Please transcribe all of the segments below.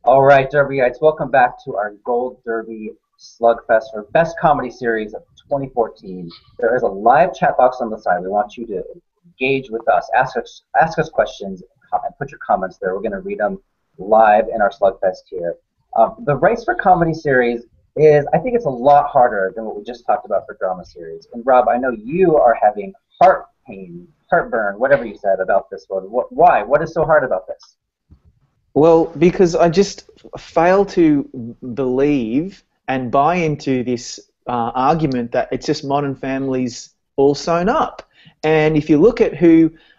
All right, Derbyites, welcome back to our Gold Derby Slugfest for Best Comedy Series of 2014. There is a live chat box on the side. We want you to engage with us, ask us questions, and put your comments there. We're going to read them live in our Slugfest here. The race for comedy series is, I think it's a lot harder than what we just talked about for drama series. And Rob, I know you are having heart pain, heartburn, whatever you said about this one. Why? What is so hard about this? Well, because I just fail to believe and buy into this argument that it's just Modern Family's all sewn up. And if you look at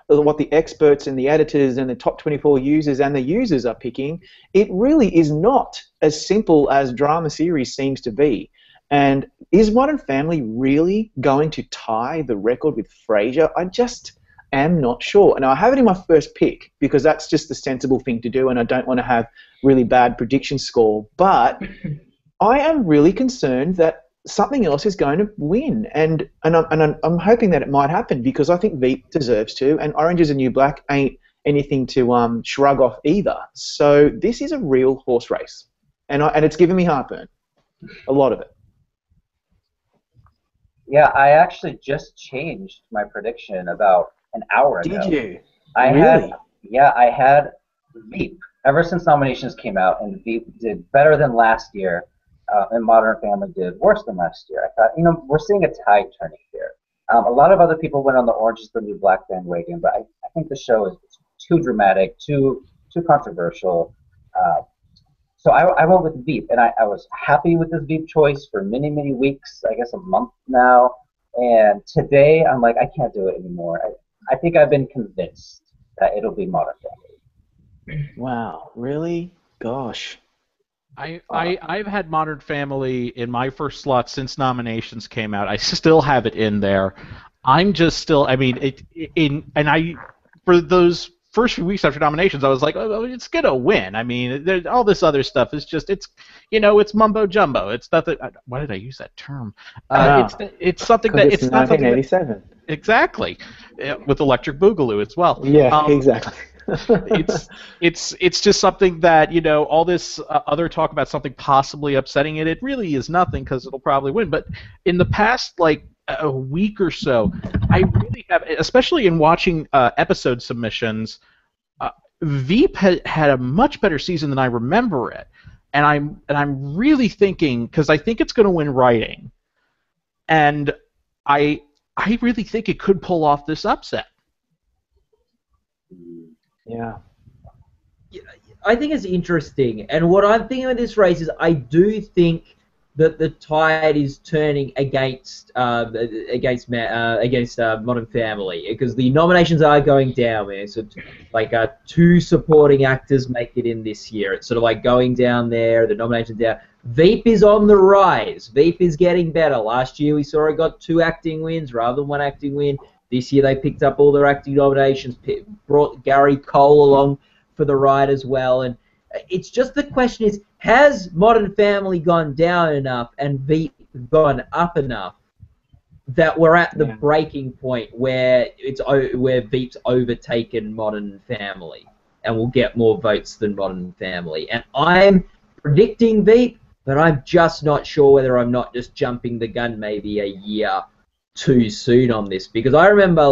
what the experts and the editors and the top 24 users and the users are picking, it really is not as simple as drama series seems to be. And is Modern Family really going to tie the record with Frasier? I just am not sure. And I have it in my first pick because that's just the sensible thing to do, and I don't want to have really bad prediction score. But I am really concerned that something else is going to win, and I'm hoping that it might happen because I think Veep deserves to, and Orange is the New Black ain't anything to shrug off either. So this is a real horse race, and it's giving me heartburn, a lot of it. Yeah, I actually just changed my prediction about an hour ago. Did you? I really? I had Veep ever since nominations came out, and Veep did better than last year, and Modern Family did worse than last year. I thought, we're seeing a tide turning here. A lot of other people went on the Orange is the New Black bandwagon, but I think the show is too dramatic, too controversial. So I went with Veep, and I was happy with this Veep choice for many, many weeks, I guess a month now. And today, I'm like, I can't do it anymore. I think I've been convinced that it'll be Modern Family. Wow, really? Gosh. I've had Modern Family in my first slot since nominations came out. I still have it in there. I'm just still, for those first few weeks after nominations, I was like, oh, it's gonna win. I mean, all this other stuff is just, it's mumbo jumbo. It's nothing. Why did I use that term? It's something that it's not 1987. Exactly, with Electric Boogaloo as well. Yeah, exactly. it's just something that all this other talk about something possibly upsetting it really is nothing because it'll probably win. But in the past a week or so, I really have, especially in watching episode submissions, Veep had a much better season than I remember it, and I'm really thinking, because I think it's going to win writing, and I really think it could pull off this upset. Yeah. I think it's interesting, and what I'm thinking of this race is I do think that the tide is turning against Modern Family, because the nominations are going down, man. So two supporting actors make it in this year. It's sort of like going down there, the nominations down. Veep is on the rise. Veep is getting better. Last year we saw it got 2 acting wins rather than 1 acting win. This year they picked up all their acting nominations, brought Gary Cole along for the ride as well. And it's just, the question is, has Modern Family gone down enough and Veep gone up enough that we're at the breaking point where Veep's overtaken Modern Family and will get more votes than Modern Family? And I'm predicting Veep, but I'm just not sure whether I'm not just jumping the gun maybe a year too soon on this, because I remember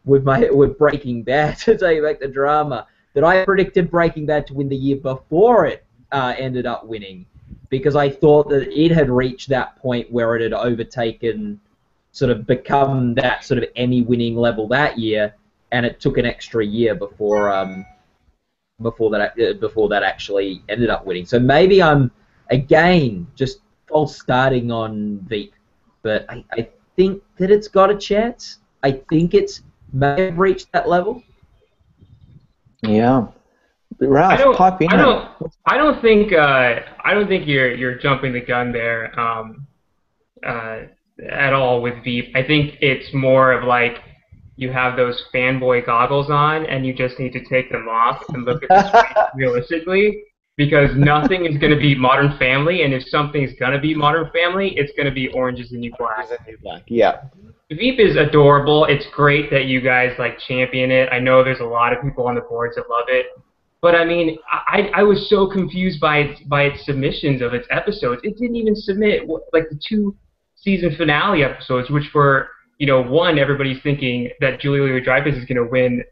with Breaking Bad, to take back the drama, that I predicted Breaking Bad to win the year before it ended up winning, because I thought that it had reached that point where it had overtaken, sort of become that sort of Emmy winning level that year, and it took an extra year before that actually ended up winning. So maybe I'm again just false starting on Veep, but I think that it's got a chance. I think it's may have reached that level. Yeah. Ralph, pipe in. I don't think you're jumping the gun there at all with Veep. I think it's more of like you have those fanboy goggles on and you just need to take them off and look at this race realistically, because nothing is going to beat Modern Family, and if something's going to beat Modern Family, it's going to be Orange is the New Black. Yeah. Veep is adorable. It's great that you guys champion it. I know there's a lot of people on the boards that love it. But I mean, I was so confused by its submissions of its episodes. It didn't even submit like the 2 season finale episodes, which were, one, everybody's thinking that Julia Louis-Dreyfus is going to win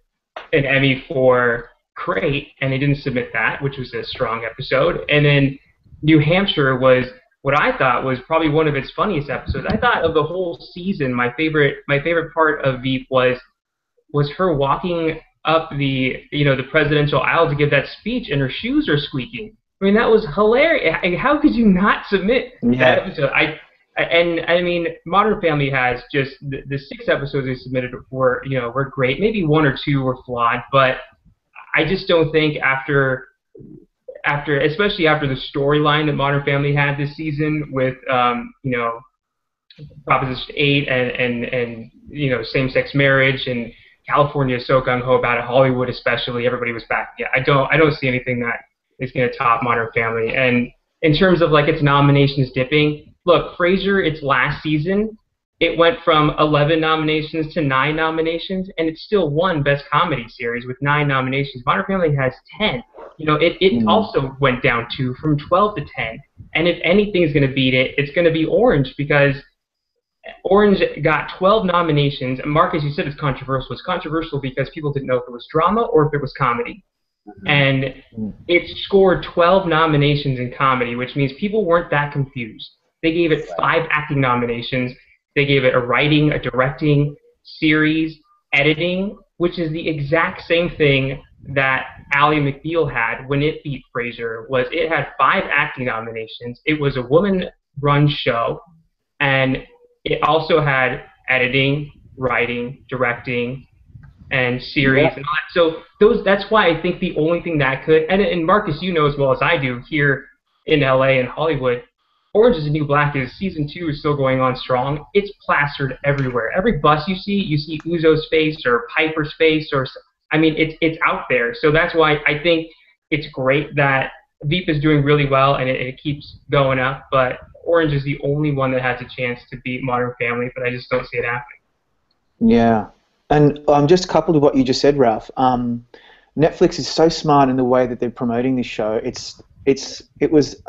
an Emmy for Crate, and they didn't submit that, which was a strong episode. And then New Hampshire was what I thought was probably one of its funniest episodes. I thought of the whole season, my favorite part of Veep was her walking up the presidential aisle to give that speech, and her shoes are squeaking. I mean, that was hilarious. How could you not submit that episode? I mean, Modern Family has just the 6 episodes they submitted were great. Maybe 1 or 2 were flawed, but I just don't think especially after the storyline that Modern Family had this season with Proposition 8 and same-sex marriage, and California is so gung-ho about it, Hollywood especially, everybody was back. Yeah, I don't see anything that is going to top Modern Family. And in terms of its nominations dipping, look, Frasier, its last season, it went from 11 nominations to 9 nominations, and it still won Best Comedy Series with 9 nominations. Modern Family has 10. It also went down from 12 to 10. And if anything is going to beat it, it's going to be Orange, because Orange got 12 nominations. And Marcus, you said it's controversial. It's controversial because people didn't know if it was drama or if it was comedy. And it scored 12 nominations in comedy, which means people weren't that confused. They gave it 5 acting nominations. They gave it a writing, a directing, series, editing, which is the exact same thing that Ally McBeal had when it beat Frasier. It had 5 acting nominations. It was a woman-run show, and it also had editing, writing, directing, and series. And all that. So that's why I think the only thing that could, and Marcus, you know as well as I do, here in LA and Hollywood, Orange is the New Black season 2 is still going on strong. It's plastered everywhere. Every bus you see Uzo's face or Piper's face, it's out there. So that's why I think it's great that Veep is doing really well and it keeps going up. But Orange is the only one that has a chance to beat Modern Family, but I just don't see it happening. Yeah, and just coupled with what you just said, Ralph, Netflix is so smart in the way that they're promoting this show. It was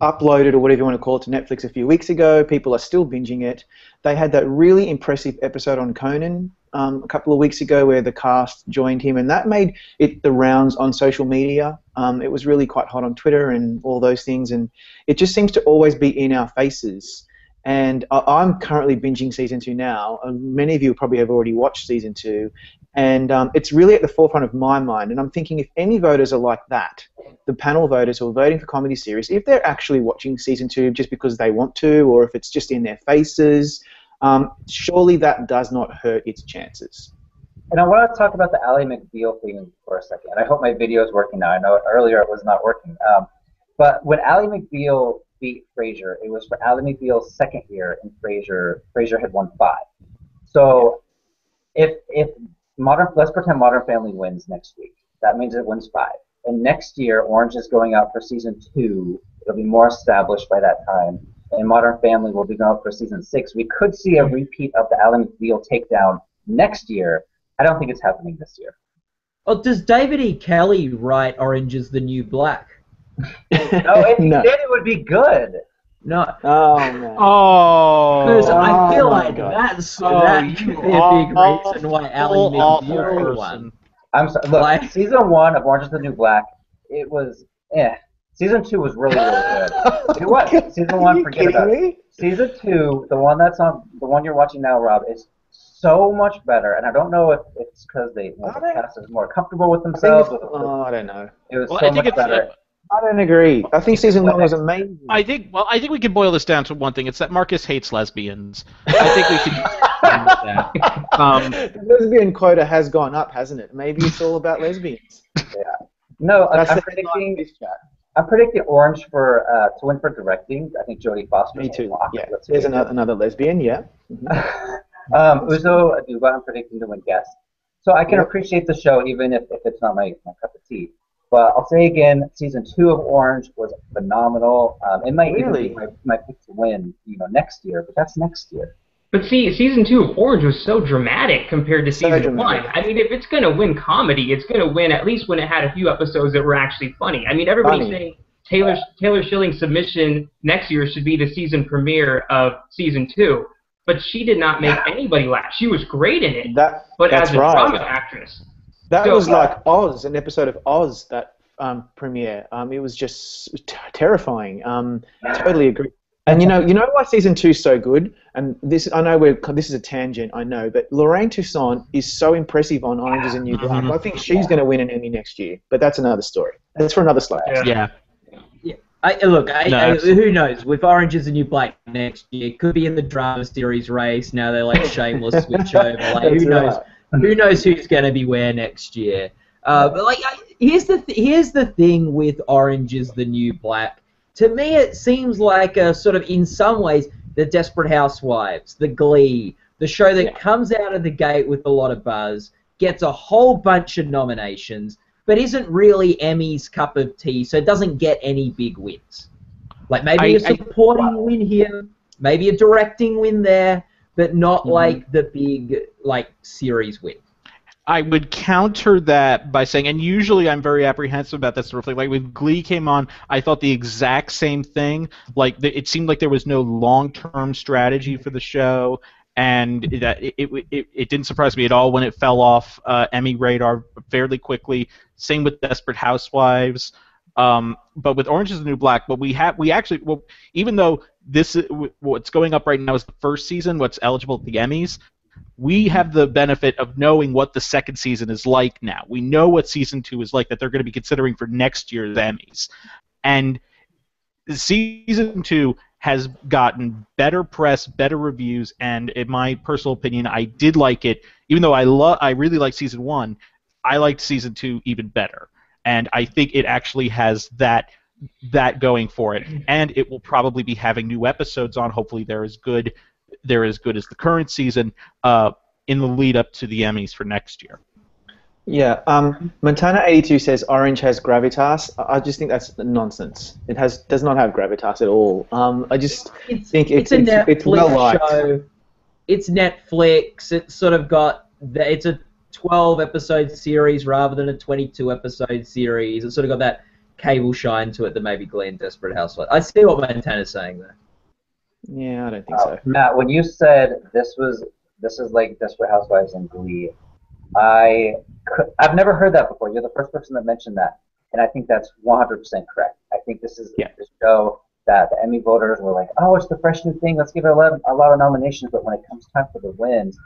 uploaded, or whatever you want to call it, to Netflix a few weeks ago. People are still binging it. They had that really impressive episode on Conan a couple of weeks ago where the cast joined him, and that made it the rounds on social media. It was really quite hot on Twitter and all those things, and it just seems to always be in our faces. And I'm currently binging season 2 now. Many of you probably have already watched season 2, and it's really at the forefront of my mind. And I'm thinking, if any voters are like that, the panel voters who are voting for comedy series, if they're actually watching season 2 just because they want to, or if it's just in their faces, surely that does not hurt its chances. And I want to talk about the Ally McBeal thing for a second. I hope my video is working now. I know earlier it was not working. But when Ally McBeal beat Frasier, it was for Ally McBeal's second year in Frasier. Frasier had won 5. So if let's pretend Modern Family wins next week. That means it wins 5. And next year, Orange is going out for season 2. It'll be more established by that time. And Modern Family will be going out for season 6. We could see a repeat of the Ally McBeal takedown next year. I don't think it's happening this year. Oh, does David E. Kelly write Orange is the New Black? No, if he did, it would be good. No. Oh, man. Oh. Because I feel like God. that could be a big reason why Ally McBeal won. I'm sorry. Look, season 1 of Orange is the New Black, it was Season 2 was really, really good. It was. Season 1, forget about it. Season 2, the one you're watching now, Rob, is so much better. And I don't know if it's because the cast is more comfortable with themselves. I don't know. It was so much better. I don't agree. I think season 1 was amazing. I think we can boil this down to one thing. It's that Marcus hates lesbians. I think we can. The lesbian quota has gone up, hasn't it? Maybe it's all about lesbians. Yeah. No, I'm predicting Orange to win for directing. I think Jodie Foster. Me too. Yeah. There's another lesbian. Yeah. Uzo Aduba, I'm predicting to win guest. So I can appreciate the show even if it's not my cup of tea. But I'll say again, season 2 of Orange was phenomenal. It might even be my pick to win, next year. But that's next year. But see, season 2 of Orange was so dramatic compared to So season 1. dramatic. I mean, if it's going to win comedy, it's going to win at least when it had a few episodes that were actually funny. I mean, everybody's saying Taylor Schilling's submission next year should be the season premiere of season 2, but she did not make anybody laugh. She was great in it, but as a drama actress. That was like Oz, an episode of Oz, that premiere. It was just terrifying. Totally agree. And you know why season 2 is so good? And this, I know this is a tangent, I know, but Lorraine Toussaint is so impressive on Orange Is the New Black. I think she's going to win an Emmy next year, but that's another story. That's for another slide. Yeah. Who knows? With Orange Is the New Black next year, it could be in the drama series race. Now they like shameless switch over. Like, who knows? Who knows who's going to be where next year? But like, here's the thing with Orange Is the New Black. To me, it seems like a sort of, in some ways, the Desperate Housewives, the Glee, the show that comes out of the gate with a lot of buzz, gets a whole bunch of nominations, but isn't really Emmy's cup of tea, so it doesn't get any big wins. Like maybe a supporting win here, maybe a directing win there, but not like the big series win. I would counter that by saying, and usually I'm very apprehensive about that sort of thing. Like when Glee came on, I thought the exact same thing. Like it seemed like there was no long-term strategy for the show, and that it didn't surprise me at all when it fell off Emmy radar fairly quickly. Same with Desperate Housewives. But with Orange Is the New Black, even though what's going up right now is the first season, what's eligible at the Emmys, we have the benefit of knowing what the second season is like now. We know what season 2 is like that they're going to be considering for next year's Emmys. And season 2 has gotten better press, better reviews, and in my personal opinion, I did like it. Even though I really liked season 1, I liked season 2 even better. And I think it actually has that going for it. And it will probably be having new episodes on. Hopefully they're as good as the current season in the lead up to the Emmys for next year. Yeah, Montana82 says Orange has gravitas. I just think that's nonsense. It does not have gravitas at all. I just think it's well liked. Show. It's Netflix. It's sort of it's a 12-episode series rather than a 22-episode series. It's sort of got that cable shine to it that maybe Glee and Desperate Housewives. I see what Montana's saying there. Yeah, I don't think so. Matt, when you said this is like Desperate Housewives and Glee, I've never heard that before. You're the first person that mentioned that, and I think that's 100% correct. I think this is the show that the Emmy voters were like, oh, it's the fresh new thing. Let's give it a lot of nominations. But when it comes time for the wins,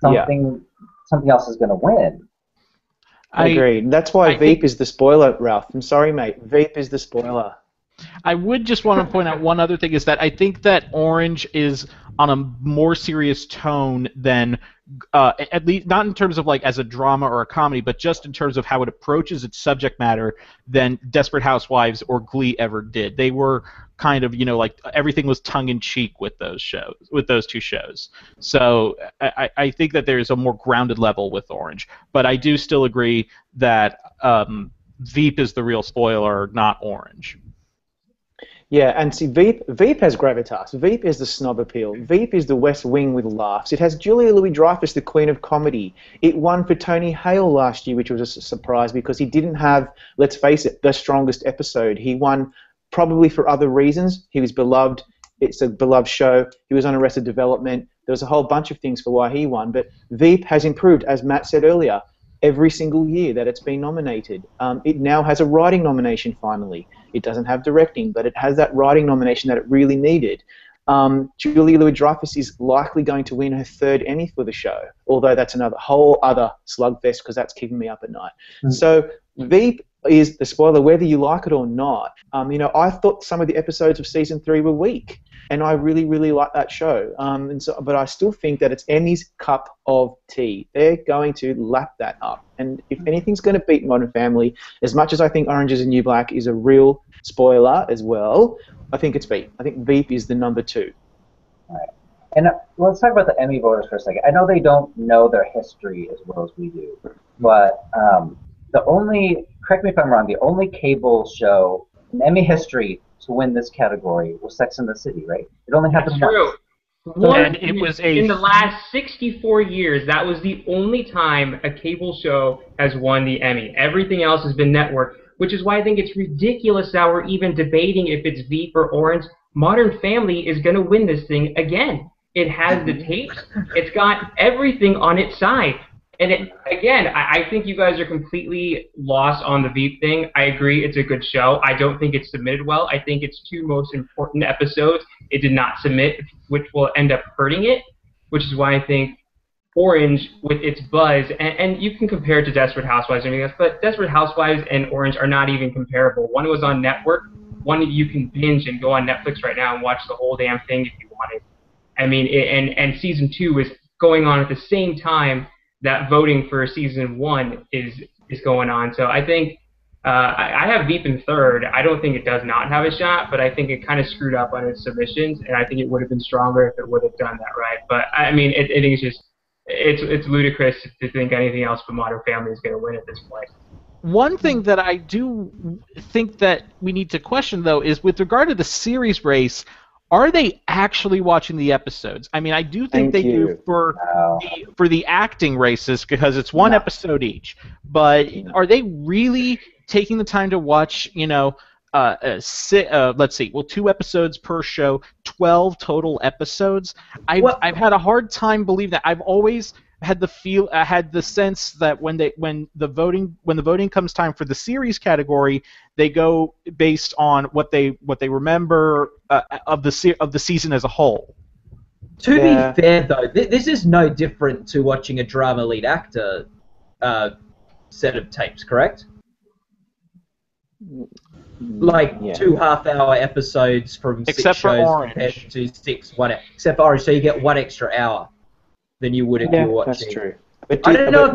something else is going to win. I agree. That's why Veep is the spoiler, Ralph. I'm sorry, mate. Veep is the spoiler. I would just want to point out one other thing, is that I think that Orange is on a more serious tone than, at least not in terms of like as a drama or a comedy, but just in terms of how it approaches its subject matter than Desperate Housewives or Glee ever did. They were kind of, like everything was tongue-in-cheek with those two shows. So I think that there's a more grounded level with Orange. But I do still agree that Veep is the real spoiler, not Orange. Yeah, and see, Veep has gravitas. Veep is the snob appeal. Veep is the West Wing with laughs. It has Julia Louis-Dreyfus, the Queen of Comedy. It won for Tony Hale last year, which was a surprise because he didn't have, let's face it, the strongest episode. He won probably for other reasons. He was beloved. It's a beloved show. He was on Arrested Development. There was a whole bunch of things for why he won. But Veep has improved, as Matt said earlier, every single year that it's been nominated. It now has a writing nomination finally. It doesn't have directing, but it has that writing nomination that it really needed. Julia Louis-Dreyfus is likely going to win her 3rd Emmy for the show, although that's another whole other slugfest because that's keeping me up at night. So Veep is the spoiler whether you like it or not. I thought some of the episodes of season 3 were weak, and I really, really like that show. But I still think that it's Emmy's cup of tea. They're going to lap that up. And if anything's going to beat Modern Family, as much as I think Orange Is the New Black is a real spoiler as well, I think it's Veep. I think Veep is the number 2. All right. And let's talk about the Emmy voters for a second. I know they don't know their history as well as we do, but correct me if I'm wrong, the only cable show in Emmy history to win this category was Sex and the City, right? It only happened once. And it was in the last 64 years, that was the only time a cable show has won the Emmy. Everything else has been network, which is why I think it's ridiculous that we're even debating if it's Veep or Orange. Modern Family is going to win this thing again. It has the tapes. It's got everything on its side. And again, I think you guys are completely lost on the Veep thing. I agree, it's a good show. I don't think it's submitted well. I think its two most important episodes it did not submit, which will end up hurting it, which is why I think Orange, with its buzz, and you can compare it to Desperate Housewives and everything else, but Desperate Housewives and Orange are not even comparable. One was on network. One you can binge and go on Netflix right now and watch the whole damn thing if you wanted. I mean, and season 2 is going on at the same time that voting for season 1 is going on. So I think I have Veep in third. I don't think it does not have a shot, but I think it kind of screwed up on its submissions, and I think it would have been stronger if it would have done that right. But I mean, I think it's just it's ludicrous to think anything else but Modern Family is going to win at this point. One thing that I do think that we need to question, though, is with regard to the series race, are they actually watching the episodes? I mean, I do think they do for the acting races because it's one episode each. But are they really taking the time to watch, let's see, 2 episodes per show, 12 total episodes? I've had a hard time believing that. I've always had the sense that when the voting comes time for the series category, they go based on what they remember of the season as a whole. To be fair, though, this is no different to watching a drama lead actor set of tapes, correct? Like 2 half-hour episodes from 6 Except for shows Orange. compared to 6 except for Orange, so you get 1 extra hour than you would if you were watching. That's true. But I don't know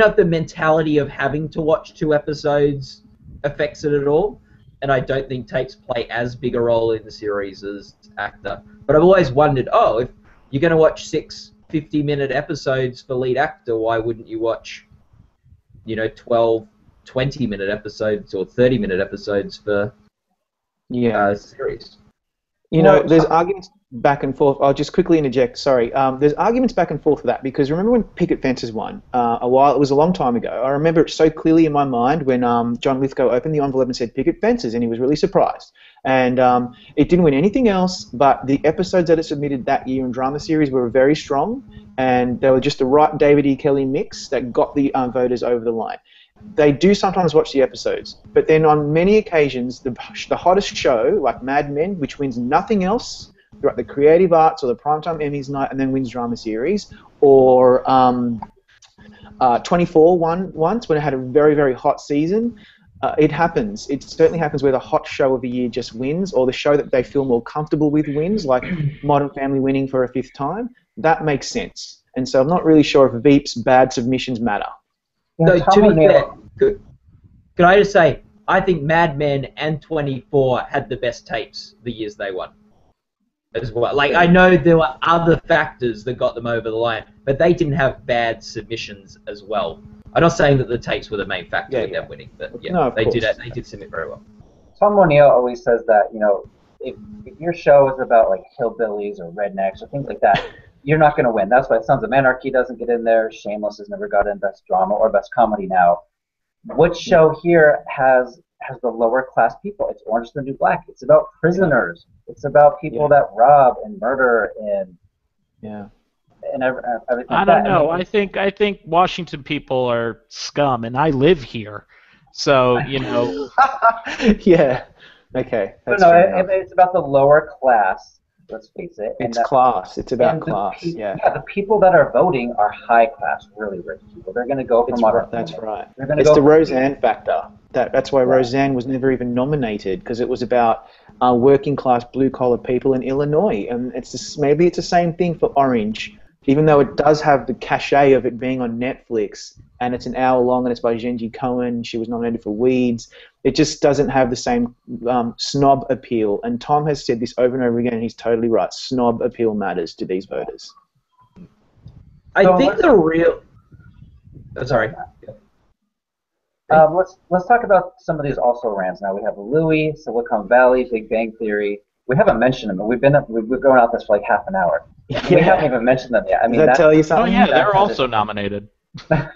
if the mentality of having to watch 2 episodes affects it at all, and I don't think tapes play as big a role in the series as actor. But I've always wondered, if you're going to watch 6 50-minute episodes for lead actor, why wouldn't you watch, 12 20-minute episodes or 30-minute episodes for series? There's arguments back and forth. I'll just quickly interject. Sorry. There's arguments back and forth for that because remember when Picket Fences won? It was a long time ago. I remember it so clearly in my mind when John Lithgow opened the envelope and said Picket Fences, and he was really surprised. And it didn't win anything else, but the episodes that it submitted that year in drama series were very strong, and they were just the right David E. Kelly mix that got the voters over the line. They do sometimes watch the episodes, but then on many occasions, the hottest show, like Mad Men, which wins nothing else throughout the creative arts or the primetime Emmys night and then wins drama series, or 24 won once when it had a very, very hot season. It happens. It certainly happens where the hot show of the year just wins, or the show that they feel more comfortable with wins, like Modern Family winning for a 5th time. That makes sense. And so I'm not really sure if Veep's bad submissions matter. No, to be fair, could I just say, I think Mad Men and 24 had the best tapes the years they won as well. Like, I know there were other factors that got them over the line, but they didn't have bad submissions as well. I'm not saying that the tapes were the main factor in them winning, but they did submit very well. Tom O'Neill always says that, if your show is about like hillbillies or rednecks or things like that, you're not going to win. That's why Sons of Anarchy doesn't get in there. Shameless has never got in Best Drama or Best Comedy now. Which show here has the lower class people? It's Orange is the New Black. It's about prisoners. It's about people that rob and murder and everything. I don't know. I think Washington people are scum, and I live here, so Yeah. Okay. That's it's about the lower class. Let's face it. It's class. It's about class. The people that are voting are high class, really rich people. They're going to go for Modern Family. That's right. It's the Roseanne factor. That's why Roseanne was never even nominated, because it was about working class, blue collar people in Illinois, and maybe it's the same thing for Orange, even though it does have the cachet of it being on Netflix, and it's an hour long, and it's by Jenji Cohen. She was nominated for Weeds. It just doesn't have the same snob appeal. And Tom has said this over and over again, and he's totally right. Snob appeal matters to these voters. I think the real... sorry. Let's talk about some of these also rans now. We have Louie, Silicon Valley, Big Bang Theory, We haven't mentioned them. We've going out this for like half an hour. Yeah. We haven't even mentioned them yet. I mean, Does that tell you Oh something? yeah, they're also nominated. But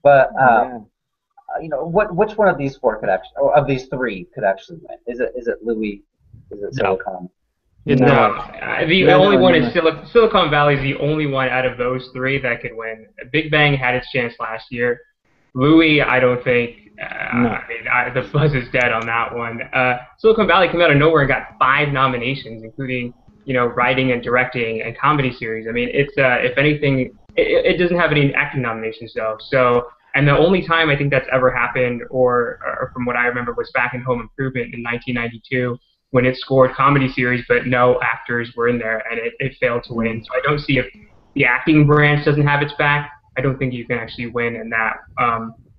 Yeah. you know, which one of these four could actually, or of these three, could actually win? Is it Louie? Is it No. Silicon? It's No, not. the only one is Silicon Valley is the only one out of those three that could win. Big Bang had its chance last year. Louie, I don't think. No. I mean, the buzz is dead on that one. Silicon Valley came out of nowhere and got 5 nominations, including writing and directing and comedy series. I mean, it's if anything, it doesn't have any acting nominations though. So, and the only time I think that's ever happened, or from what I remember, was back in Home Improvement in 1992. When it scored comedy series, but no actors were in there, and it failed to win. So I don't see, if the acting branch doesn't have its back, I don't think you can actually win in that.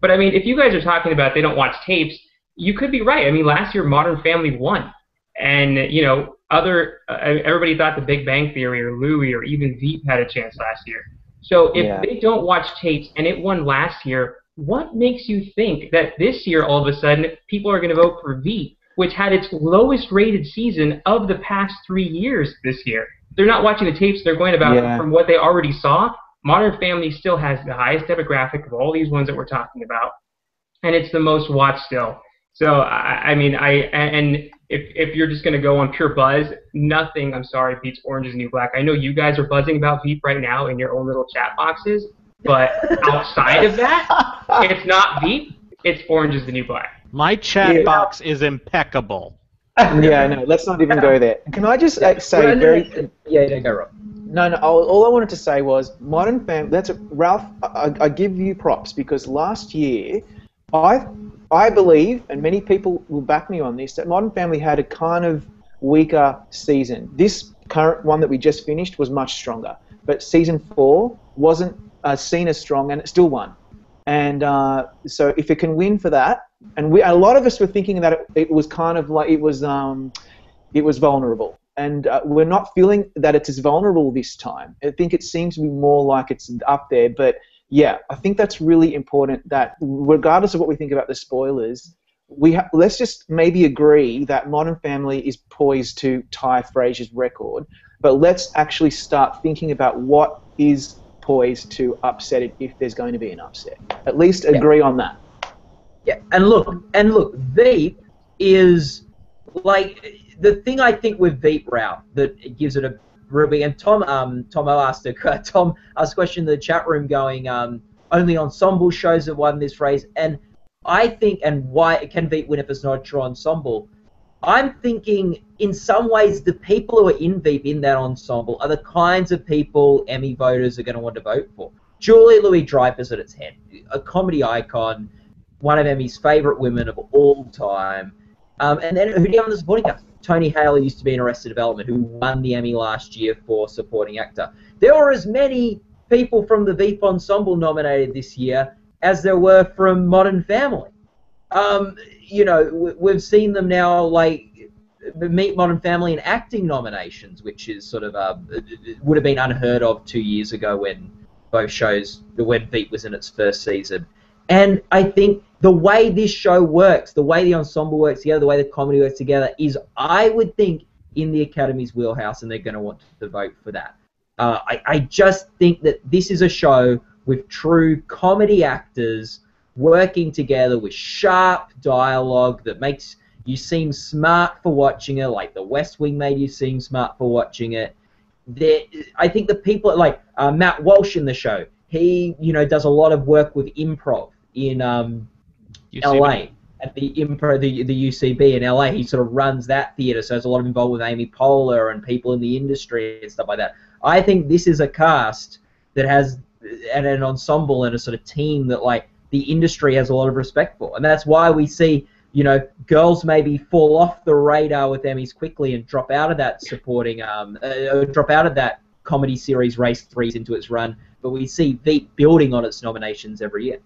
But I mean, if you guys are talking about they don't watch tapes, you could be right. I mean, last year Modern Family won, and everybody thought The Big Bang Theory or Louie or even Veep had a chance last year. So if they don't watch tapes and it won last year, what makes you think that this year all of a sudden people are going to vote for Veep, which had its lowest rated season of the past 3 years this year? They're not watching the tapes. They're going about from what they already saw. Modern Family still has the highest demographic of all these ones that we're talking about, and it's the most watched still. So if you're just going to go on pure buzz, nothing, I'm sorry, beats Orange is the New Black. I know you guys are buzzing about Veep right now in your own little chat boxes, but outside of that, it's not Veep, it's Orange is the New Black. My chat box is impeccable. Yeah, no, let's not even go there. Can I just say very... Yeah, go Rob. No, all I wanted to say was Modern Family. Ralph. I give you props because last year, I believe, and many people will back me on this, that Modern Family had a kind of weaker season. This current one that we just finished was much stronger, but season 4 wasn't seen as strong, and it still won. And so if it can win for that, and a lot of us were thinking that it was kind of like it was vulnerable. And we're not feeling that it's as vulnerable this time. I think it seems to be more like it's up there. But yeah, I think that's really important that regardless of what we think about the spoilers, let's just maybe agree that Modern Family is poised to tie Frasier's record. But let's actually start thinking about what is poised to upset it if there's going to be an upset. At least agree on that. Yeah, and look, Veep is like... The thing I think with Veep, Ralph, that gives it a real big, and Tom asked a question in the chat room going, only ensemble shows have won this race, and I think, and why can Veep win if it's not a true ensemble? I'm thinking, in some ways, the people who are in Veep in that ensemble are the kinds of people Emmy voters are going to want to vote for. Julia Louis-Dreyfus at its head, a comedy icon, one of Emmy's favourite women of all time, and then who do you have on the supporting cast? Tony Hale used to be in Arrested Development, who won the Emmy last year for supporting actor. There were as many people from the Veep ensemble nominated this year as there were from Modern Family. We've seen them now, like, meet Modern Family in acting nominations, which is sort of would have been unheard of 2 years ago when Veep was in its first season. And I think the way this show works, the way the ensemble works together, the way the comedy works together is, I would think, in the Academy's wheelhouse, and they're going to want to vote for that. I just think that this is a show with true comedy actors working together with sharp dialogue that makes you seem smart for watching it, like The West Wing made you seem smart for watching it. I think the people, like Matt Walsh in the show, he does a lot of work with improv in LA at the UCB in LA. He sort of runs that theater, so there's a lot of involved with Amy Poehler and people in the industry and stuff like that. I think this is a cast that has an ensemble and a sort of team that, like, the industry has a lot of respect for, and that's why we see girls maybe fall off the radar with Emmys quickly and drop out of that supporting drop out of that comedy series race 3 into its run, but we see Veep building on its nominations every year.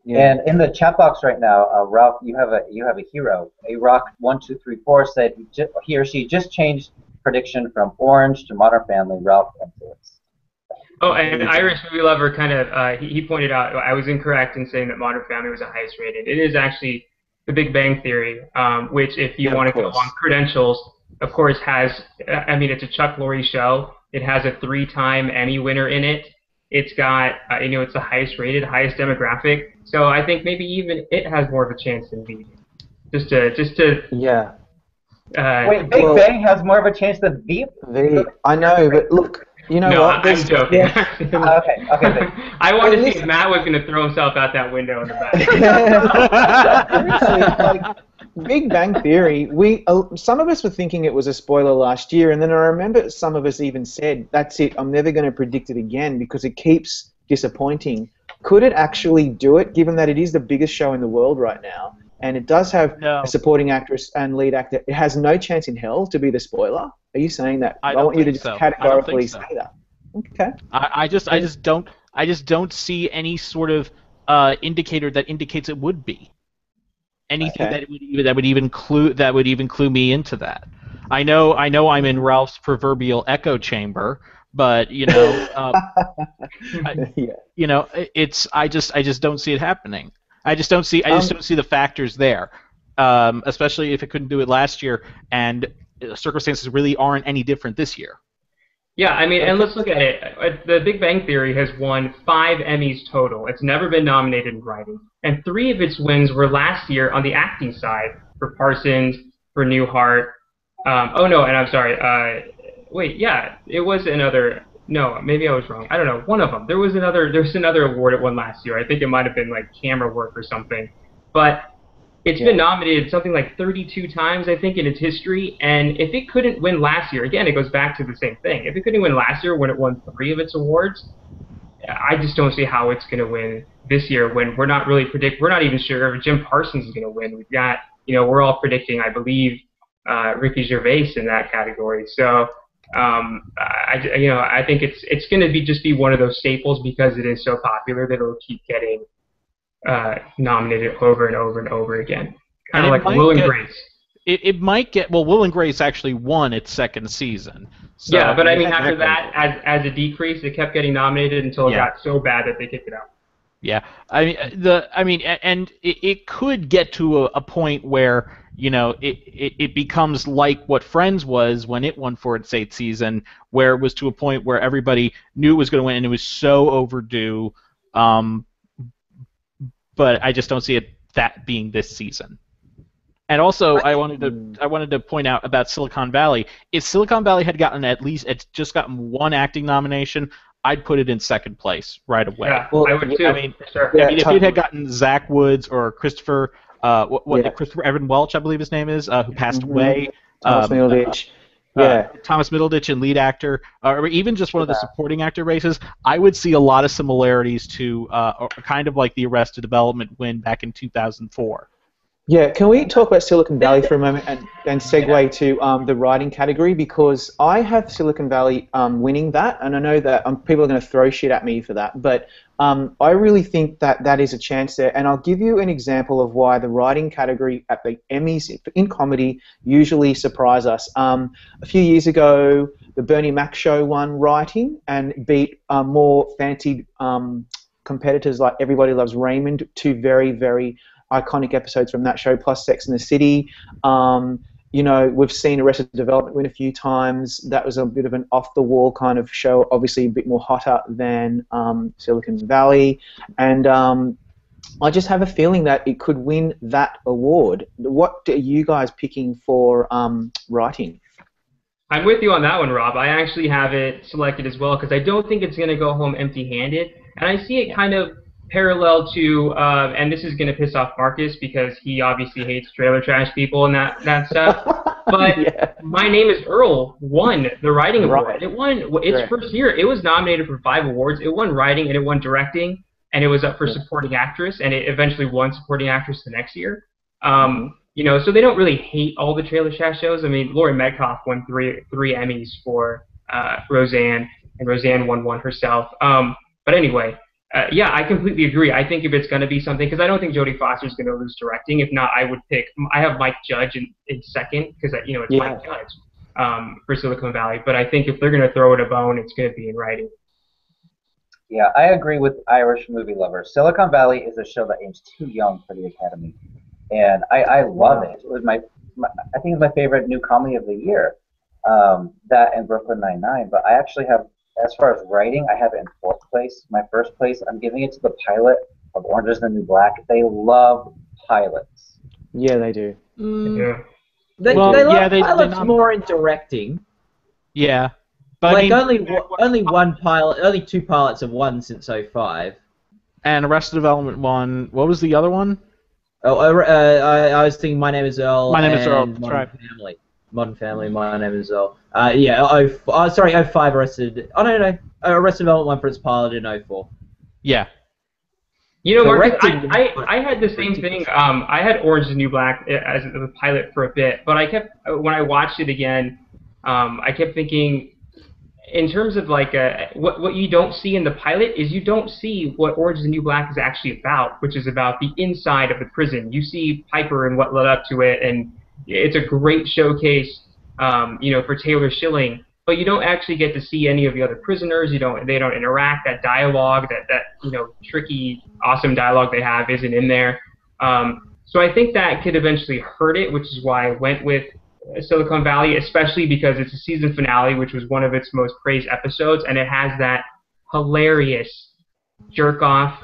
Yeah. And in the chat box right now, Ralph, you have a hero. A-Rock1234 said he or she just changed prediction from Orange to Modern Family. Ralph influence. Oh, and Irish Movie Lover kind of he pointed out I was incorrect in saying that Modern Family was the highest rated. It is actually The Big Bang Theory, which, if you Yeah, want of to go course. on credentials, of course has. I mean, it's a Chuck Lorre show. It has a 3-time Emmy winner in it. It's got, it's the highest rated, highest demographic. So I think maybe even it has more of a chance than Veep. Just to. Yeah. Wait, Big Well- Bang has more of a chance than Veep? I know, but look, you know No, what? I'm joking. Yeah. Okay, thanks. I wanted to see listen- if Matt was going to throw himself out that window in the back. Seriously, like, Big Bang Theory, some of us were thinking it was a spoiler last year, and then I remember some of us even said, "That's it, I'm never going to predict it again because it keeps disappointing." Could it actually do it, given that it is the biggest show in the world right now, and it does have No. a supporting actress and lead actor? It has no chance in hell to be the spoiler. Are you saying that? I don't want you to think just so. I don't categorically think so. say that. Okay. I just don't see any sort of indicator that indicates it would be anything Okay. that would even clue me into that. I know I'm in Ralph's proverbial echo chamber, but Yeah. I just don't see it happening. I just don't see the factors there, especially if it couldn't do it last year, and circumstances really aren't any different this year. Yeah, I mean, and let's look at it. The Big Bang Theory has won 5 Emmys total. It's never been nominated in writing. And 3 of its wins were last year on the acting side, for Parsons, for Newhart. Oh, no, and I'm sorry. Wait, yeah, it was another. No, maybe I was wrong. I don't know. One of them. There was another award it won last year. I think it might have been like camera work or something. But it's been nominated something like 32 times, I think, in its history. And if it couldn't win last year, again, it goes back to the same thing. If it couldn't win last year when it won 3 of its awards, I just don't see how it's going to win this year when we're not even sure if Jim Parsons is going to win. We've got, we're all predicting, I believe, Ricky Gervais in that category. So, I think it's going to just be one of those staples because it is so popular that it'll keep getting nominated over and over and over again. Kind of like Will and Grace. It might get Will and Grace actually won its second season. So, yeah, but I mean after that, as a decrease, it kept getting nominated until it got so bad that they kicked it out. Yeah, and it could get to a point where it becomes like what Friends was when it won for its 8th season, where it was to a point where everybody knew it was going to win and it was so overdue. But I just don't see that being this season. And also, I wanted to point out about Silicon Valley. If Silicon Valley had gotten it's just gotten 1 acting nomination, I'd put it in 2nd place right away. Yeah, well, I would too. I mean, sure. if it had gotten Zach Woods or Christopher, Christopher Evan Welch, I believe his name is, who passed away. Thomas Middleditch. Thomas Middleditch and lead actor, or even just one of the supporting actor races, I would see a lot of similarities to kind of like the Arrested Development win back in 2004. Yeah, can we talk about Silicon Valley for a moment and segue to the writing category? Because I have Silicon Valley winning that, and I know that people are going to throw shit at me for that, but I really think that is a chance there, and I'll give you an example of why the writing category at the Emmys in comedy usually surprise us. A few years ago, the Bernie Mac show won writing and beat more fancied competitors like Everybody Loves Raymond, 2 very, very iconic episodes from that show, plus Sex and the City. We've seen Arrested Development win a few times. That was a bit of an off-the-wall kind of show, obviously a bit more hotter than Silicon Valley. And I just have a feeling that it could win that award. What are you guys picking for writing? I'm with you on that one, Rob. I actually have it selected as well because I don't think it's going to go home empty-handed. And I see it kind of parallel to, and this is going to piss off Marcus because he obviously hates trailer trash people and that stuff. But My Name is Earl won the writing award. It won its first year. It was nominated for 5 awards. It won writing and it won directing, and it was up for supporting actress, and it eventually won supporting actress the next year. So they don't really hate all the trailer trash shows. I mean, Laurie Metcalf won three Emmys for Roseanne, and Roseanne won 1 herself. But anyway. I completely agree. I think if it's going to be something, because I don't think Jodie Foster's going to lose directing. If not, I have Mike Judge in 2nd, because it's Mike Judge for Silicon Valley. But I think if they're going to throw it a bone, it's going to be in writing. Yeah, I agree with Irish movie lovers. Silicon Valley is a show that aims too young for the Academy. and I love it. It was I think it's my favorite new comedy of the year. That and Brooklyn Nine-Nine. But I actually have, as far as writing, I have it in fourth place. My first place, I'm giving it to the pilot of Orange is the New Black. They love pilots. Yeah, they do. Yeah. They love pilots more in directing. Yeah. But Like I mean, only one pilot, only 2 pilots have won since '05. and Arrested Development won. What was the other one? Oh, I was thinking My Name Is Earl. My Name is Earl. and That's Modern right. Family. Modern Family. My Name Is Earl. Yeah. Sorry, '05 Arrested. Oh no. Arrested Development won for its pilot in '04. Yeah. You know, Marcus, Directing- I had the same thing. I had Orange is the New Black as the pilot for a bit, but when I watched it again, I kept thinking, in terms of like what you don't see in the pilot is you don't see what Orange is the New Black is actually about, which is about the inside of the prison. You see Piper and what led up to it, and it's a great showcase, for Taylor Schilling. But you don't actually get to see any of the other prisoners. They don't interact. That dialogue, that tricky, awesome dialogue they have, isn't in there. So I think that could eventually hurt it, which is why I went with Silicon Valley, especially because it's a season finale, which was one of its most praised episodes, and it has that hilarious jerk off,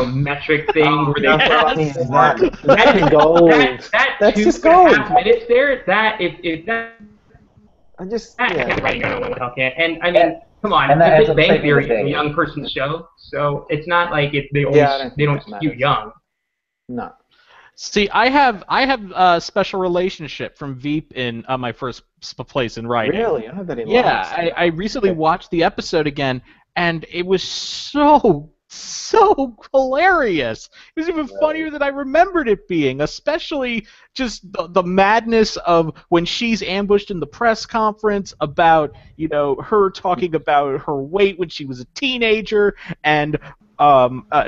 metric thing where they That's gold. that That's 2.5 just gold. minutes there. That if that. I just I yeah. can't write, I don't know what the hell can. And I mean, come on, and that The ends Big up Bang saving Theory the is a day. young person's show, so it's not like they Yeah, I don't don't think skew that young. No. See, I have a special relationship from Veep in my first place in writing. Really? I have that in Yeah, life. I recently watched the episode again, and it was so hilarious. It was even funnier than I remembered it being, especially just the madness of when she's ambushed in the press conference about, her talking about her weight when she was a teenager, and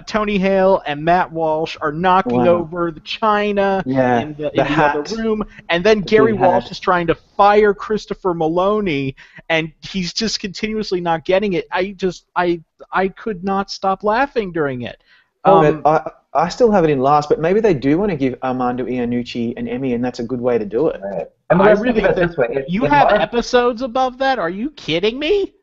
Tony Hale and Matt Walsh are knocking over the china in the other room, and then Gary Walsh is trying to fire Christopher Maloney, and he's just continuously not getting it. I could not stop laughing during it. I still have it in last, but maybe they do want to give Armando Iannucci an Emmy, and that's a good way to do it. Right. I really think this way. You have episodes above that? Are you kidding me?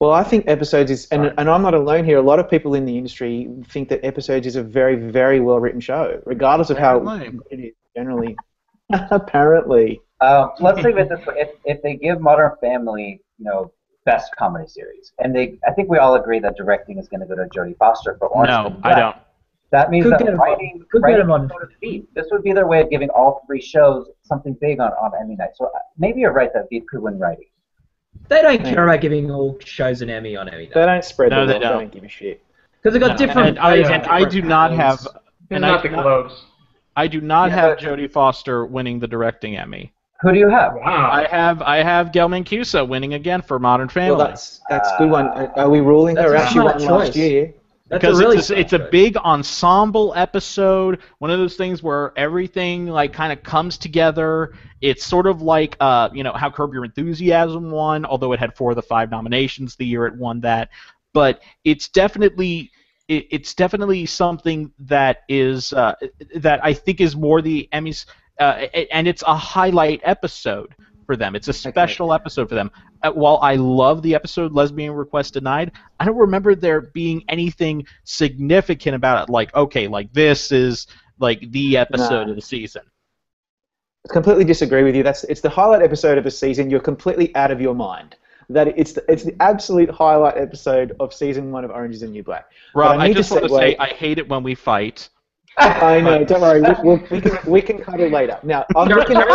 Well, I think episodes is, and I'm not alone here. A lot of people in the industry think that episodes is a very, very well written show, regardless of how good it is generally. Apparently. Let's leave it this way: if they give Modern Family, best comedy series, and I think we all agree that directing is going to go to Jodie Foster for Orange. No, I don't. That means Could that get writing him on. go to Veep. This would be their way of giving all 3 shows something big on Emmy night. So maybe you're right that Veep could win writing. They don't care about giving all shows an Emmy on Emmy. They don't spread the No, love. they They don't. don't give a shit. Because they've got different. I do not have. And not the Globes. I do not Yeah, have but- Jodie Foster winning the directing Emmy. Who do you have? Wow. I have Gail Mancuso winning again for Modern Family. Well, that's a good one. Are we ruling her That's out? a She won smart last choice. year. That's because a really it's a big ensemble episode, one of those things where everything kind of comes together. It's sort of like how Curb Your Enthusiasm won, although it had 4 of the 5 nominations the year it won that. But it's definitely something that is that I think is more the Emmys, and it's a highlight episode for them. It's a special episode for them. While I love the episode Lesbian Request Denied, I don't remember there being anything significant about it. This is the episode of the season. I completely disagree with you. It's the highlight episode of a season. You're completely out of your mind. That it's the absolute highlight episode of season 1 of Orange is the New Black. Rob, But I just want to say segue- I hate it when we fight. I know. Don't worry. We can cuddle later. Now, I'm looking at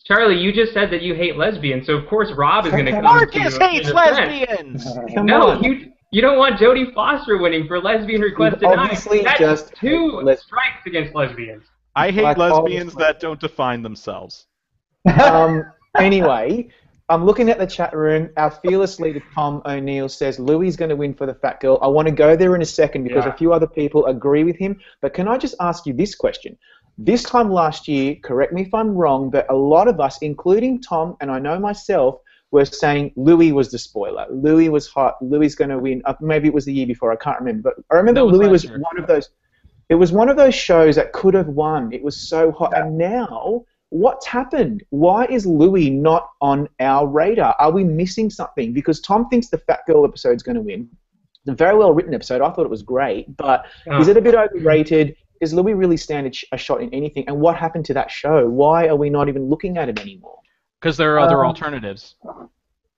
Charlie, you just said that you hate lesbians, so of course Rob is going to come Marcus to hates your lesbians! Come No, on. you don't want Jodie Foster winning for Lesbian Request You Denied. obviously That's just 2 hate strikes against lesbians. I hate Like, lesbians obviously. that don't define themselves. Anyway, I'm looking at the chat room. Our fearless leader, Tom O'Neill, says Louie's going to win for the fat girl. I want to go there in a second because a few other people agree with him. But can I just ask you this question? This time last year, correct me if I'm wrong, but a lot of us, including Tom and I know myself, were saying Louie was the spoiler. Louie was hot. Louie's going to win. Maybe it was the year before. I can't remember. But I remember That was Louie last was year. one of those. It was one of those shows that could have won. It was so hot. Yeah. And now, what's happened? Why is Louie not on our radar? Are we missing something? Because Tom thinks the Fat Girl episode's going to win. It's a very well written episode. I thought it was great. But is it a bit overrated? Does Louie really stand a shot in anything? And what happened to that show? Why are we not even looking at it anymore? Because there are other alternatives.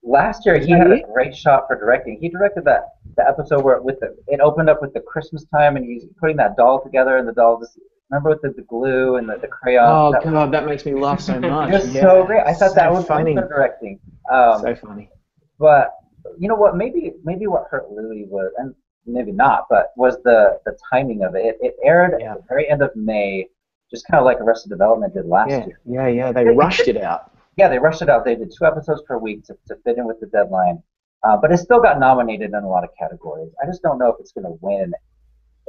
Last year, he had a great shot for directing. He directed the episode where it opened up with the Christmas time, and he's putting that doll together, and the doll just, remember with the glue and the crayons? Oh, God, that makes me laugh so much. It was so great. I thought that was funny. Directing. So funny. But you know what? Maybe what hurt Louie was, and maybe not, but was the timing of it. It aired at the very end of May, just kind of like Arrested Development did last year. Yeah. They rushed it out. Yeah, they rushed it out. They did 2 episodes per week to fit in with the deadline. But it still got nominated in a lot of categories. I just don't know if it's going to win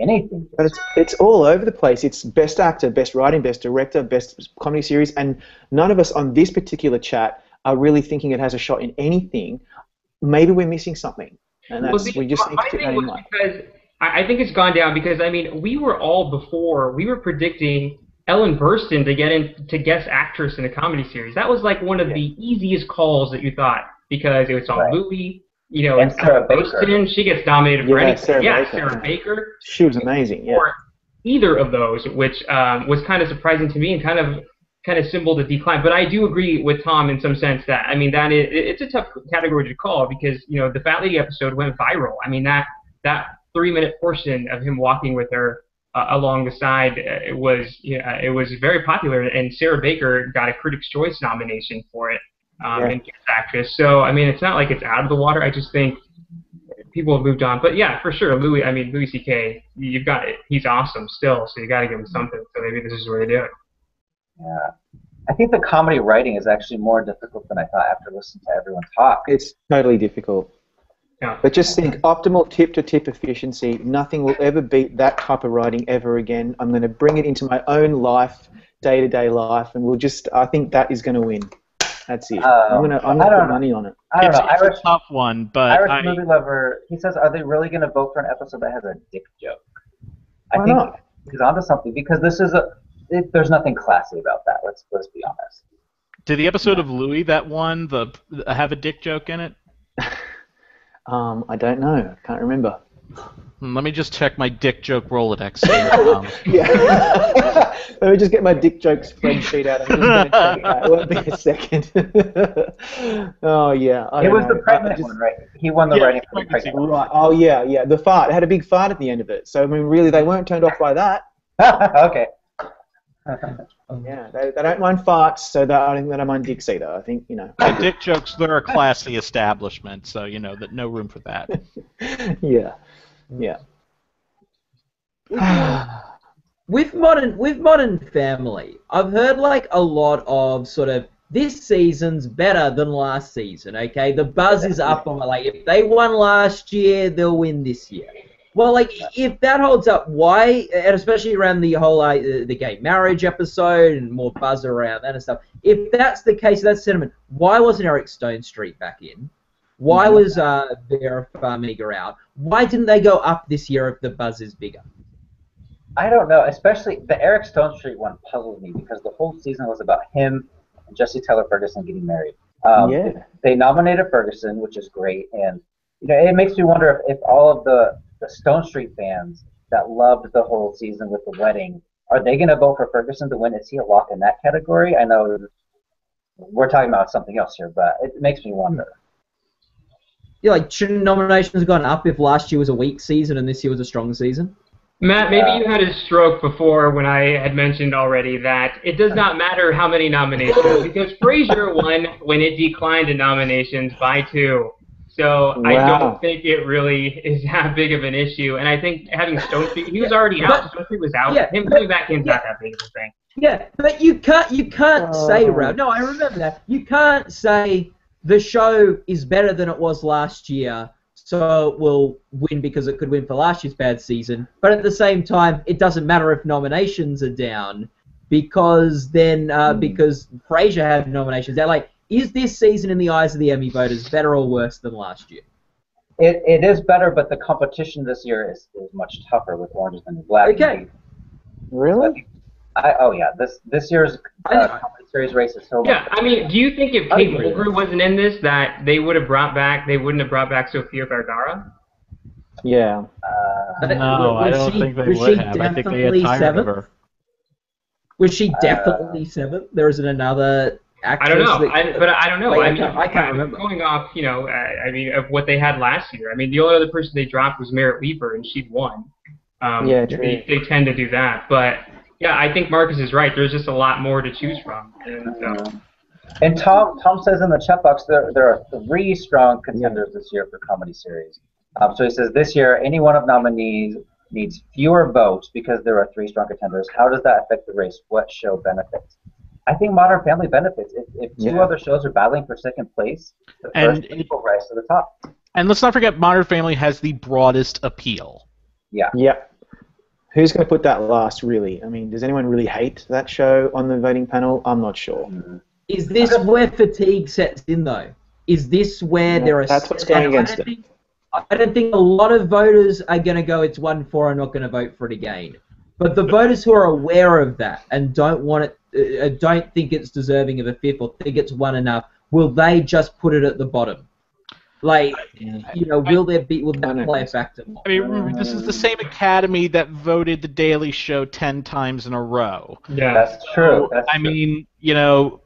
anything. But it's all over the place. It's Best Actor, Best Writing, Best Director, Best Comedy Series, and none of us on this particular chat are really thinking it has a shot in anything. Maybe we're missing something, and we just need to keep that in mind. Because I think it's gone down because, I mean, we were predicting Ellen Burstyn to get into Guest Actress in a comedy series. That was like one of the easiest calls that you thought, because it was on Louie, you know, and Sarah Burstyn, she gets nominated for anything. Sarah Baker. She was amazing, Or either of those, which was kind of surprising to me and kind of symboled a decline. But I do agree with Tom in some sense that, I mean, it's a tough category to call because, you know, the Fat Lady episode went viral. I mean, that 3-minute portion of him walking with her along the side, it was very popular, and Sarah Baker got a Critics' Choice nomination for it in Guest Actress. So, I mean, it's not like it's out of the water. I just think people have moved on. But yeah, for sure, Louis C.K., you've got it. He's awesome still, so you got to give him something. So maybe this is where they do it. Yeah. I think the comedy writing is actually more difficult than I thought after listening to everyone talk. It's totally difficult. Yeah. But just think, optimal tip-to-tip efficiency. Nothing will ever beat that type of writing ever again. I'm going to bring it into my own life, day-to-day life, and I think that is going to win. That's it. I'm going to put money on it. I don't know. It's a tough one, but Irish Movie Lover, he says, are they really going to vote for an episode that has a dick joke? Why not? He's onto something, because this is there's nothing classy about that. Let's be honest. Did the episode of Louie that won have a dick joke in it? I don't know. I can't remember. Let me just check my dick joke Rolodex. Yeah. Let me just get my dick joke spreadsheet out. I'm just going to check that. It won't be a second. Oh, yeah. It was the pregnant one, right? He won the writing for the pregnant one. Right. Oh, yeah. The fart. It had a big fart at the end of it. So, I mean, really, they weren't turned off by that. Okay. Yeah, they don't mind farts, so I think they don't mind dicks either. I think, you know. Dick jokes, they're a classy establishment, so, you know, no room for that. Yeah. With Modern Family, I've heard like a lot of sort of, this season's better than last season, okay? The buzz is up on it. Like, if they won last year, they'll win this year. Well, like, if that holds up, why, and especially around the whole the gay marriage episode and more buzz around that and stuff, if that's the case, that's sentiment, why wasn't Eric Stone Street back in? Why was Vera Farmiga out? Why didn't they go up this year if the buzz is bigger? I don't know. Especially the Eric Stone Street one puzzled me because the whole season was about him and Jesse Tyler Ferguson getting married. They nominated Ferguson, which is great, and you know, it makes me wonder if all of the Stone Street fans that loved the whole season with the wedding, are they going to vote for Ferguson to win? Is he a lock in that category? I know we're talking about something else here, but it makes me wonder. Yeah, like, shouldn't nominations have gone up if last year was a weak season and this year was a strong season? Matt, maybe you had a stroke before when I had mentioned already that it does not matter how many nominations, because Frasier won when it declined in nominations by 2. So I don't think it really is that big of an issue. And I think having Stone Street, he was already out. Stone Street was out. Yeah, him coming back in's not that big of a thing. Yeah, but you can't say, Ralph. No, I remember that. You can't say the show is better than it was last year, so it will win because it could win for last year's bad season. But at the same time, it doesn't matter if nominations are down because then because Frasier had nominations. They're like, is this season in the eyes of the Emmy voters better or worse than last year? It is better, but the competition this year is much tougher with Orange is the New Black. Okay. Really? Oh yeah, this year's comedy series race is so much. Yeah, I mean, do you think if I Kate agree with Mulgrew wasn't in this, that they wouldn't have brought back Sofia Vergara? Yeah. No, I don't think they would have. I think they had tired of her. Was she definitely seventh? There isn't another actress. I don't know, but I don't know. Like, I can't remember. Going off, I mean, of what they had last year. I mean, the only other person they dropped was Merritt Weaver, and she won. Yeah, true. They tend to do that, but yeah, I think Marcus is right. There's just a lot more to choose from. And Tom says in the chat box there are 3 strong contenders this year for comedy series. So he says this year any one of nominees needs fewer votes because there are 3 strong contenders. How does that affect the race? What show benefits? I think Modern Family benefits. If 2 other shows are battling for second place, the first people rise to the top. And let's not forget Modern Family has the broadest appeal. Yeah. Yep. Who's going to put that last, really? I mean, does anyone really hate that show on the voting panel? I'm not sure. Is this where fatigue sets in, though? Is this where there are... That's what's going against it. I don't think a lot of voters are going to go, it's 1-4, I'm not going to vote for it again. But the voters who are aware of that and don't want it, don't think it's deserving of a 5th or think it's 1 enough, will they just put it at the bottom? Like, will that play a factor more? I mean, remember, this is the same Academy that voted The Daily Show 10 times in a row. Yeah, that's true. I mean,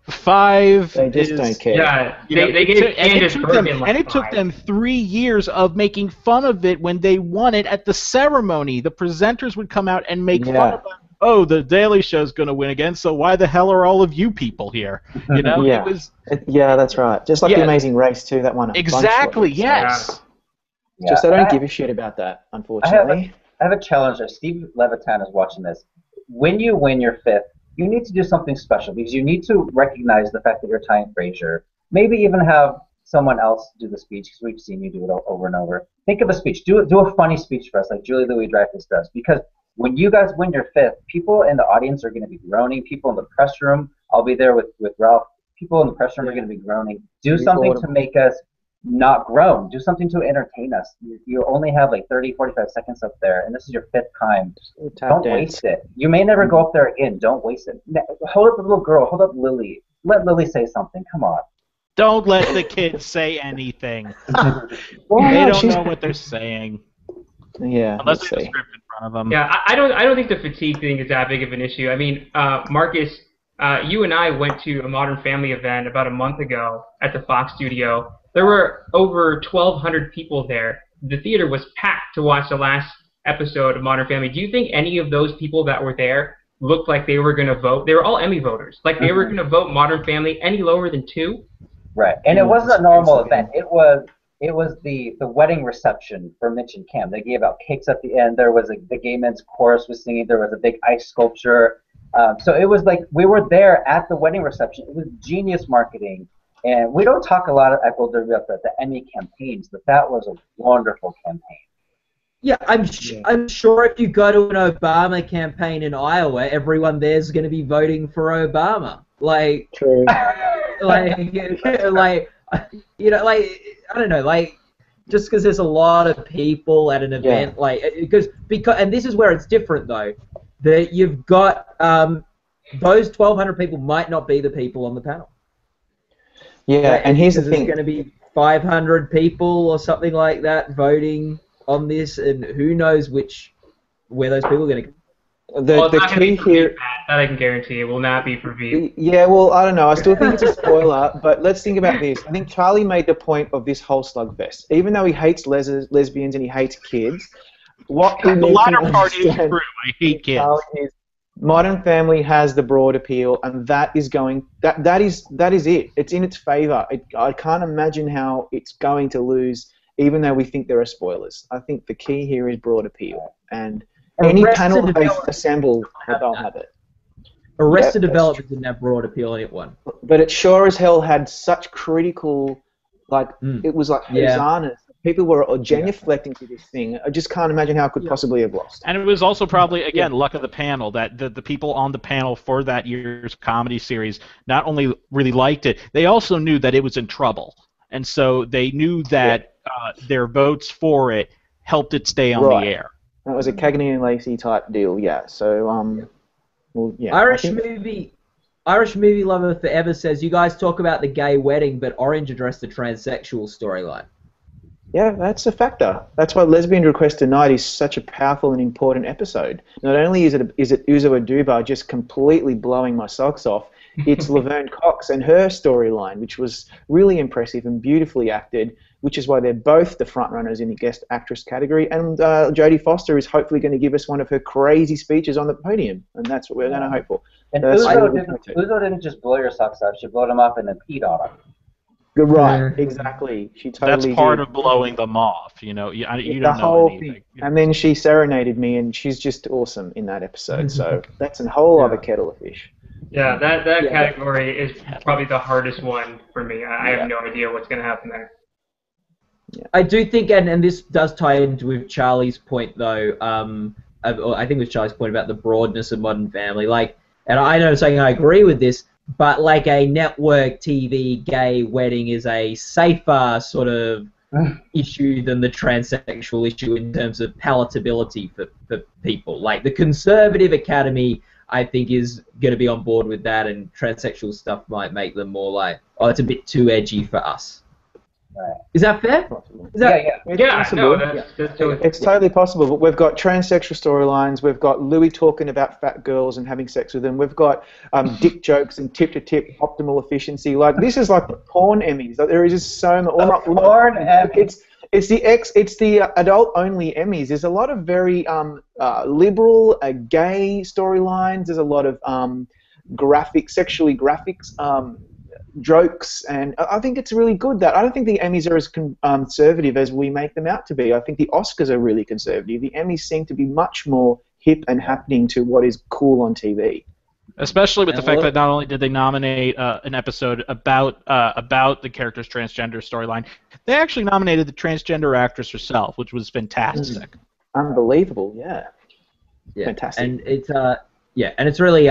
5 They just don't care. Yeah, they gave Candace Bergen and it took them 3 years of making fun of it when they won it at the ceremony. The presenters would come out and make fun of them. Oh, The Daily Show's going to win again, so why the hell are all of you people here? Yeah. That's right. Just like The Amazing Race, too, that one. Exactly, yes. Yeah. Just I don't give a shit about that, unfortunately. I have a challenge. If Steve Levitan is watching this, when you win your 5th, you need to do something special because you need to recognize the fact that you're tying Frasier. Maybe even have someone else do the speech because we've seen you do it over and over. Think of a speech. Do a funny speech for us like Julie Louis-Dreyfus does because when you guys win your 5th, people in the audience are going to be groaning. People in the press room, I'll be there with Ralph. People in the press room are going to be groaning. Do something to make us not groan. Do something to entertain us. You only have like 30, 45 seconds up there, and this is your 5th time. Don't waste it. You may never go up there again. Don't waste it. Hold up the little girl. Hold up Lily. Let Lily say something. Come on. Don't let the kids say anything. Well, they don't know what they're saying. Yeah. Unless there's a script in front of them. Yeah, I don't think the fatigue thing is that big of an issue. I mean, Marcus, you and I went to a Modern Family event about a month ago at the Fox studio. There were over 1,200 people there. The theater was packed to watch the last episode of Modern Family. Do you think any of those people that were there looked like they were going to vote? They were all Emmy voters. Like they were going to vote Modern Family any lower than 2? Right, and it wasn't a normal event. It was the wedding reception for Mitch and Cam. They gave out cakes at the end. There was the gay men's chorus was singing. There was a big ice sculpture. So it was like we were there at the wedding reception. It was genius marketing. And we don't talk a lot at Echo Derby about the Emmy campaigns, but that was a wonderful campaign. Yeah, I'm sure if you go to an Obama campaign in Iowa, everyone there's going to be voting for Obama. Like, True. like I don't know, like just because there's a lot of people at an event, because and this is where it's different though, that you've got those 1,200 people might not be the people on the panel. Yeah, and here's the thing. There's going to be 500 people or something like that voting on this, and who knows where those people are going to go. The key here... That I can guarantee. It will not be for Veep. Yeah, well, I don't know. I still think it's a spoiler, but let's think about this. I think Charlie made the point of this whole Slugfest. Even though he hates lesbians and he hates kids, what he the latter part is true. I hate kids. Is Modern Family has the broad appeal, and that is it. It's in its favor. I can't imagine how it's going to lose, even though we think there are spoilers. I think the key here is broad appeal, and any panel they assemble, they'll have it. Arrested Development didn't have broad appeal in it one. But it sure as hell had such critical, it was like hosannas. People were genuflecting to this thing. I just can't imagine how it could possibly have lost. And it was also probably, again, luck of the panel, that the people on the panel for that year's comedy series not only really liked it, they also knew that it was in trouble. And so they knew that their votes for it helped it stay on the air. It was a Cagney and Lacey type deal, yeah. So, Well, yeah. Irish movie lover forever says you guys talk about the gay wedding, but Orange addressed the transsexual storyline. Yeah, that's a factor. That's why Lesbian Request Tonight is such a powerful and important episode. Not only is it Uzo Aduba just completely blowing my socks off, it's Laverne Cox and her storyline, which was really impressive and beautifully acted, which is why they're both the frontrunners in the guest actress category. And Jodie Foster is hopefully going to give us one of her crazy speeches on the podium, and that's what we're going to hope for. And Uzo didn't just blow your socks off; she blowed them up and then peed on them. Right, exactly. She totally That's part did. of blowing them off, you know. You The don't know whole anything. thing. And then she serenaded me, and she's just awesome in that episode. So that's a whole other kettle of fish. Yeah, that category is probably the hardest one for me. I have no idea what's going to happen there. Yeah. I do think, and this does tie into with Charlie's point, though. I think with Charlie's point about the broadness of Modern Family, like, and I know saying I agree with this, but like a network TV gay wedding is a safer sort of issue than the transsexual issue in terms of palatability for people. Like the Conservative Academy, I think, is going to be on board with that, and transsexual stuff might make them more like, oh, it's a bit too edgy for us. Right. Is that fair? Is that, It's totally possible, but we've got transsexual storylines, we've got Louie talking about fat girls and having sex with them, we've got dick jokes and tip-to-tip optimal efficiency. Like, this is like the porn Emmys. Like, there is just so much. Porn Emmys. It's the adult-only Emmys. There's a lot of very liberal, gay storylines. There's a lot of sexually graphics jokes, and I think it's really good that I don't think the Emmys are as conservative as we make them out to be. I think the Oscars are really conservative. The Emmys seem to be much more hip and happening to what is cool on TV. Especially with the fact that not only did they nominate an episode about the character's transgender storyline, they actually nominated the transgender actress herself, which was fantastic. Unbelievable, yeah. Fantastic. And it's it's really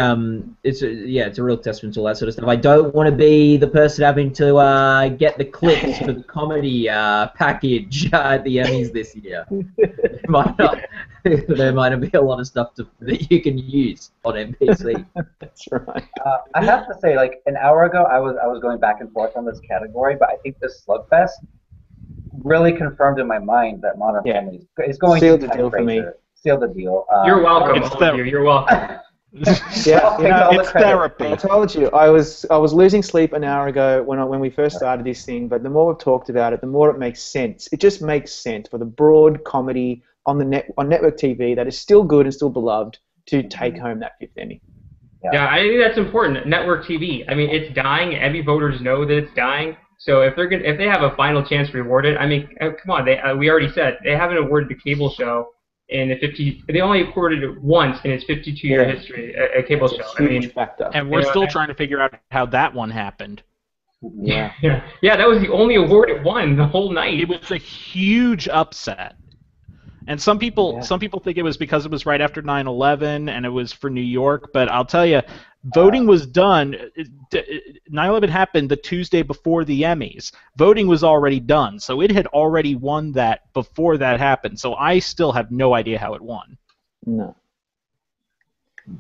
it's a real testament to all that sort of stuff. I don't want to be the person having to get the clips for the comedy package at the Emmys this year. There might not be a lot of stuff that you can use on NBC. That's right. I have to say, like an hour ago, I was going back and forth on this category, but I think this Slugfest really confirmed in my mind that Modern Family is going Sealed to the deal for me. Seal the deal. You're welcome. You're welcome. It's therapy. I told you, I was losing sleep an hour ago when we first started this thing, but the more we've talked about it, the more it makes sense. It just makes sense for the broad comedy on network TV that is still good and still beloved to take home that fifth Emmy. Yeah, I think that's important. Network TV. I mean, it's dying. Emmy voters know that it's dying. So if they have a final chance to reward it, I mean, come on. We already said they haven't awarded the cable show in the 50. They only awarded it once in its 52-year history. A cable show. I mean, factor. And we're still trying to figure out how that one happened. Yeah. Yeah, that was the only award it won the whole night. It was a huge upset. And some people think it was because it was right after 9/11 and it was for New York, but I'll tell you, voting was done. 9/11 happened the Tuesday before the Emmys. Voting was already done, so it had already won that before that happened. So I still have no idea how it won. No.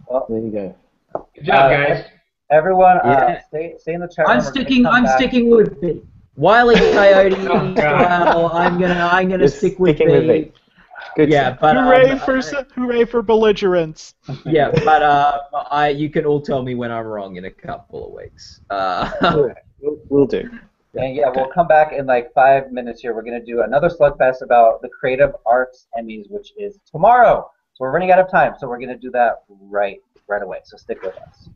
Well, there you go. Good job, guys. Everyone, stay in the chat room. I'm sticking with B. Wile E. Coyote. Well, I'm gonna stick with B. Good but hooray for belligerents. Yeah, but you can all tell me when I'm wrong in a couple of weeks. We'll do. And we'll come back in like 5 minutes here. We're going to do another Slugfest about the Creative Arts Emmys, which is tomorrow. So we're running out of time, so we're going to do that right away. So stick with us.